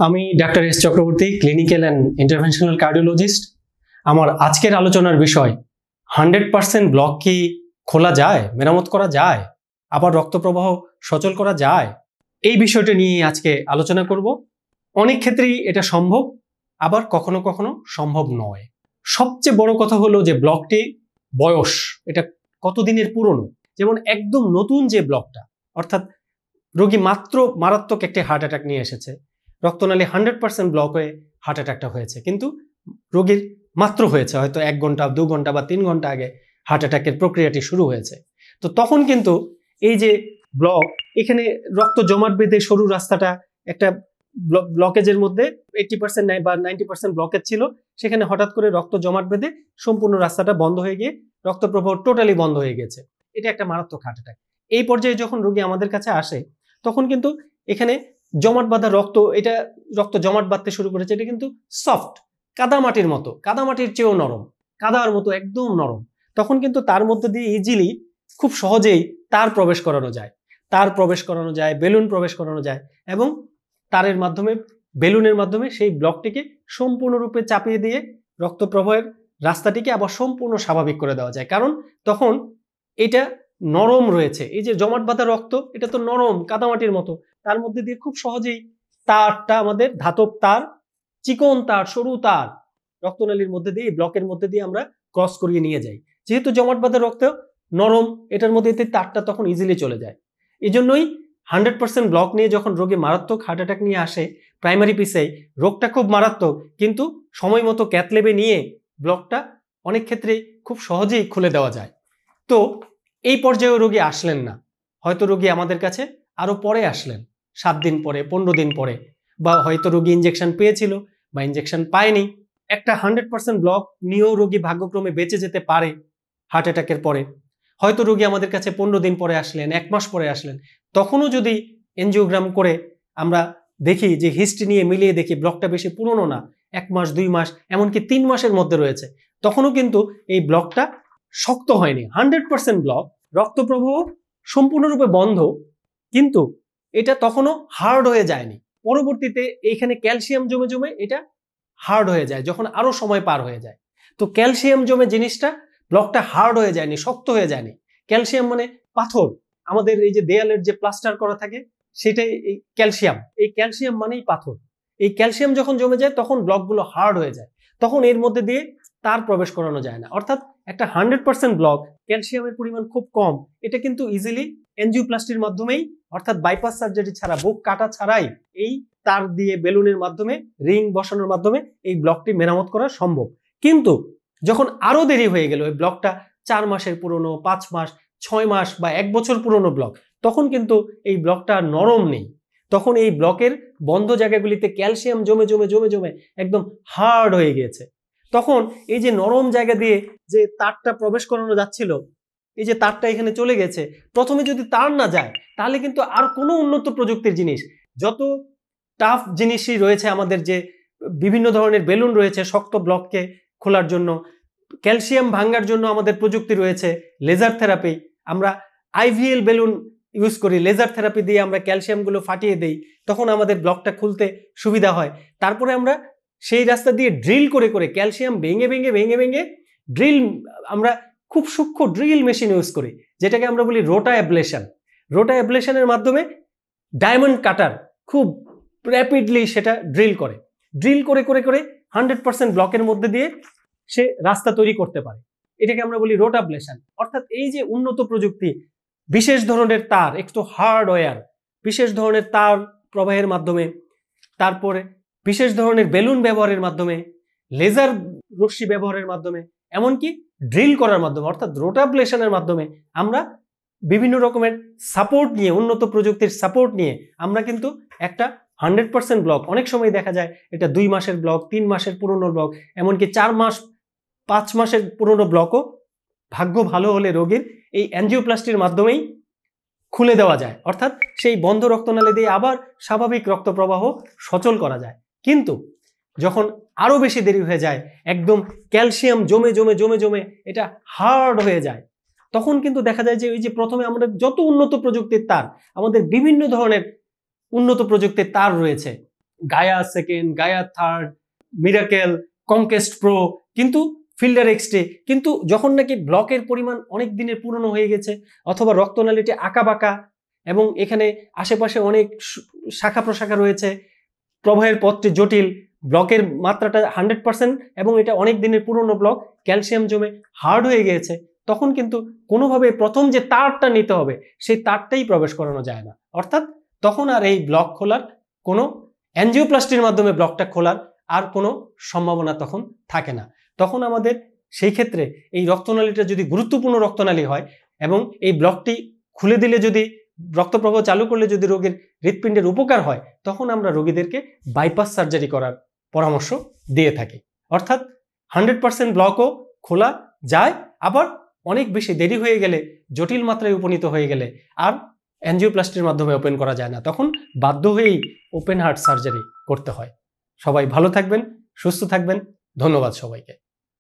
আমি doctor S Chakraborty, clinical and interventional cardiologist. আমার আজকের আলোচনার বিষয় 100% ব্লক কি খোলা যায়, মেরামত করা যায়, আবার রক্ত প্রবাহ সচল করা যায়, এই বিষয়টা নিয়ে আজকে আলোচনা করব। অনেক ক্ষেত্রেই এটা সম্ভব, আবার কখনো কখনো সম্ভব নয়। সবচেয়ে বড় কথা হলো যে ব্লকটি বয়স, এটা কতদিনের পুরনো। যেমন একদম নতুন যে ব্লকটা, অর্থাৎ রোগী মাত্র মারাত্মক একটি হার্ট অ্যাটাক নিয়ে এসেছে, রক্তনালী 100% ব্লক হয়ে হার্ট অ্যাটাকটা হয়েছে, কিন্তু রোগীর মাত্র হয়েছে হয়তো 1 ঘন্টা 2 ঘন্টা বা 3 ঘন্টা আগে হার্ট অ্যাটাকের প্রক্রিয়াটি শুরু হয়েছে। তো তখন কিন্তু এই যে ব্লক, এখানে রক্ত জমাট বেঁধে সরু রাস্তাটা একটা ব্লকেজের মধ্যে 80% বা 90% ব্লকেজ ছিল, সেখানে হঠাৎ করে রক্ত জমাট বেঁধে সম্পূর্ণ রাস্তাটা বন্ধ হয়ে গিয়ে রক্ত প্রবাহ টোটালি বন্ধ হয়ে গেছে। এটা একটা মারাত্মক হার্ট অ্যাটাক। এই পর্যায়ে যখন রোগী আমাদের কাছে আসে, তখন কিন্তু এখানে জমাট বাঁধা রক্ত, এটা রক্ত জমাট বাঁধতে শুরু করেছে। এটা কিন্তু সফট, কাদামাটির মতো, কাদামাটির চেয়েও নরম, কাদার মতো একদম নরম। তখন কিন্তু তার মধ্যে দিয়ে ইজিলি, খুব সহজেই তার প্রবেশ করানো যায়, বেলুন প্রবেশ করানো যায়, এবং তারের মাধ্যমে, বেলুনের মাধ্যমে সেই ব্লকটিকে সম্পূর্ণরূপে চাপিয়ে দিয়ে রক্ত প্রবাহের রাস্তাটিকে আবার সম্পূর্ণ স্বাভাবিক করে দেওয়া যায়। কারণ তখন এটা নরম রয়েছে। এই যে জমাট বাঁধা রক্ত, এটা তো নরম, কাদামাটির মতো, তার মধ্যে দিয়ে খুব সহজেই তারটা, আমাদের ধাতব তার, চিকন তার, সরু তার রক্তনালীর মধ্যে দিয়ে, ব্লকের মধ্যে দিয়ে আমরা ক্রস করিয়ে নিয়ে যাই। যেহেতু জমাট বাঁধা রক্ত নরম, এটার মধ্যে তারটা তখন ইজিলি চলে যায়। এই জন্যই 100% ব্লক নিয়ে যখন রোগী মারাত্মক হার্ট অ্যাটাক নিয়ে আসে প্রাইমারি পিসে, রোগটা খুব মারাত্মক, কিন্তু সময় মতো ক্যাথল্যাবে নিয়ে ব্লকটা অনেক ক্ষেত্রে খুব সহজেই খুলে দেওয়া যায়। তো এই পর্যায়েও রোগী আসলেন না, হয়তো রোগী আমাদের কাছে আরো পরে আসলেন, 7 দিন পরে, 15 দিন পরে, বা হয়তো রোগী ইনজেকশন পেয়েছিল বা ইনজেকশন পায়নি। একটা 100% ব্লক নিয়েও রোগী ভাগ্যক্রমে বেঁচে যেতে পারে হার্ট অ্যাটাকের পরে। হয়তো রোগী আমাদের কাছে 15 দিন পরে আসলেন, 1 মাস পরে আসলেন, তখনও যদি এনজিওগ্রাম করে আমরা দেখি, যে হিস্ট্রি নিয়ে মিলিয়ে দেখি ব্লকটা বেশি পুরনো না, 1 মাস 2 মাস এমনকি 3 মাসের মধ্যে রয়েছে, তখনও কিন্তু এই ব্লকটা শক্ত হয়নি। 100% ব্লক, রক্ত প্রবাহ সম্পূর্ণরূপে বন্ধ, কিন্তু এটা তখনও হার্ড হয়ে যায়নি। পরবর্তীতে এইখানে ক্যালসিয়াম জমে জমে এটা হার্ড হয়ে যায় যখন আরো সময় পার হয়ে যায়। তো ক্যালসিয়াম জমে জিনিসটা, ব্লকটা হার্ড হয়ে যায়নি, শক্ত হয়ে যায়নি। ক্যালসিয়াম মানে পাথর, আমাদের এই যে দেয়ালের যে প্লাস্টার করা থাকে, সেটাই এই ক্যালসিয়াম। এই ক্যালসিয়াম মানেই পাথর। এই ক্যালসিয়াম যখন জমে যায়, তখন ব্লকগুলো হার্ড হয়ে যায়, তখন এর মধ্যে দিয়ে তার প্রবেশ করানো যায় না। অর্থাৎ একটা 100% ব্লক, ক্যালসিয়ামের পরিমাণ খুব কম, এটা কিন্তু ইজিলি এনজিওপ্লাস্টির মাধ্যমেই, অর্থাৎ বাইপাস সার্জারি ছাড়া, বুক কাটা ছাড়াই, এই তার দিয়ে বেলুনের মাধ্যমে, রিং বসানোর মাধ্যমে এই ব্লকটি মেরামত করা সম্ভব। কিন্তু যখন আরো দেরি হয়ে গেল, এই ব্লকটা 4 মাসের পুরনো, 5 মাস, 6 মাস বা 1 বছর পুরনো ব্লক, তখন কিন্তু এই ব্লকটা নরম নেই। তখন এই ব্লকের বন্ধ জায়গাগুলিতে ক্যালসিয়াম জমে জমে জমে জমে একদম হার্ড হয়ে গিয়েছে। তখন এই যে নরম জায়গা দিয়ে যে তারটা প্রবেশ করানো যাচ্ছিল, এই যে তারটা এখানে চলে গেছে, প্রথমে যদি তার না যায়, তাহলে কিন্তু আর কোনো উন্নত প্রযুক্তির জিনিস, যত টাফ জিনিসই রয়েছে আমাদের, যে বিভিন্ন ধরনের বেলুন রয়েছে শক্ত ব্লককে খোলার জন্য, ক্যালসিয়াম ভাঙার জন্য আমাদের প্রযুক্তি রয়েছে, লেজার থেরাপি, আমরা আইভিএল বেলুন ইউজ করি, লেজার থেরাপি দিয়ে আমরা ক্যালসিয়ামগুলো ফাটিয়ে দেই, তখন আমাদের ব্লকটা খুলতে সুবিধা হয়। তারপরে আমরা সেই রাস্তা দিয়ে ড্রিল করে করে ক্যালসিয়াম ভেঙে ভেঙে ভেঙে ভেঙে ড্রিল, আমরা খুব সূক্ষ্ম ড্রিল মেশিন ইউজ করি, যেটাকে আমরা বলি রোটা অ্যাবলেশন। রোটা অ্যাবলেশনের মাধ্যমে ডায়মন্ড কাটার খুব র্যাপিডলি সেটা ড্রিল করে করে করে 100% ব্লকের মধ্যে দিয়ে সে রাস্তা তৈরি করতে পারে। এটাকে আমরা বলি রোটা অ্যাবলেশন। অর্থাৎ এই যে উন্নত প্রযুক্তি, বিশেষ ধরনের তার, একটু হার্ডওয়্যার, বিশেষ ধরনের তার প্রবাহের মাধ্যমে, তারপরে বিশেষ ধরনের বেলুন ব্যবহারের মাধ্যমে, লেজার রশ্মি ব্যবহারের মাধ্যমে, এমনকি ড্রিল করার মাধ্যমে, অর্থাৎ রোটা অ্যাবলেশনের মাধ্যমে আমরা বিভিন্ন রকমের সাপোর্ট নিয়ে, উন্নত প্রযুক্তির সাপোর্ট নিয়ে আমরা কিন্তু একটা 100% ব্লক, অনেক সময় দেখা যায় এটা 2 মাসের ব্লক, 3 মাসের পুরনো ব্লক, এমনকি 4 মাস 5 মাসের পুরনো ব্লকও ভাগ্য ভালো হলে রোগীর এই অ্যানজিওপ্লাস্টির মাধ্যমেই খুলে দেওয়া যায়। অর্থাৎ সেই বন্ধ রক্তনালী দিয়ে আবার স্বাভাবিক রক্ত প্রবাহ সচল করা যায়। কিন্তু যখন আরো বেশি দেরি হয়ে যায়, একদম ক্যালসিয়াম জমে জমে জমে জমে এটা হার্ড হয়ে যায়, তখন কিন্তু দেখা যায় যে ওই যে প্রথমে আমাদের যত উন্নত প্রযুক্তির তার, আমাদের বিভিন্ন ধরনের উন্নত প্রযুক্তির তার রয়েছে, গায়া সেকেন্ড, গায়া থার্ড, মিরাকেল, কনকেস্ট প্রো, কিন্তু ফিল্ডার এক্সটে, কিন্তু যখন নাকি ব্লকের পরিমাণ অনেক দিনের পুরনো হয়ে গেছে অথবা রক্তনালীটি আঁকা বাঁকা এবং এখানে আশেপাশে অনেক শাখা প্রশাখা রয়েছে, প্রবাহের পথটি জটিল, ব্লকের মাত্রাটা 100% এবং এটা অনেক দিনের পুরনো ব্লক, ক্যালসিয়াম জমে হার্ড হয়ে গিয়েছে, তখন কিন্তু কোনোভাবে প্রথম যে তারটা নিতে হবে সেই তারটাই প্রবেশ করানো যায় না। অর্থাৎ তখন আর এই ব্লক খোলার কোনো, অ্যাঞ্জিওপ্লাস্টির মাধ্যমে ব্লকটা খোলার আর কোনো সম্ভাবনা তখন থাকে না। তখন আমাদের সেই ক্ষেত্রে এই রক্তনালীটা যদি গুরুত্বপূর্ণ রক্তনালী হয় এবং এই ব্লকটি খুলে দিলে, যদি রক্তপ্রবাহ চালু করলে যদি রোগীর হৃৎপিণ্ডের উপকার হয়, তখন আমরা রোগীদেরকে বাইপাস সার্জারি করার পরামর্শ দিয়ে থাকি। অর্থাৎ 100% ব্লকও খোলা যায়, আবার অনেক বেশি দেরি হয়ে গেলে, জটিল মাত্রায় উপনীত হয়ে গেলে আর অ্যাঞ্জিওপ্লাস্টির মাধ্যমে ওপেন করা যায় না, তখন বাধ্য হয়েই ওপেন হার্ট সার্জারি করতে হয়। সবাই ভালো থাকবেন, সুস্থ থাকবেন, ধন্যবাদ সবাইকে।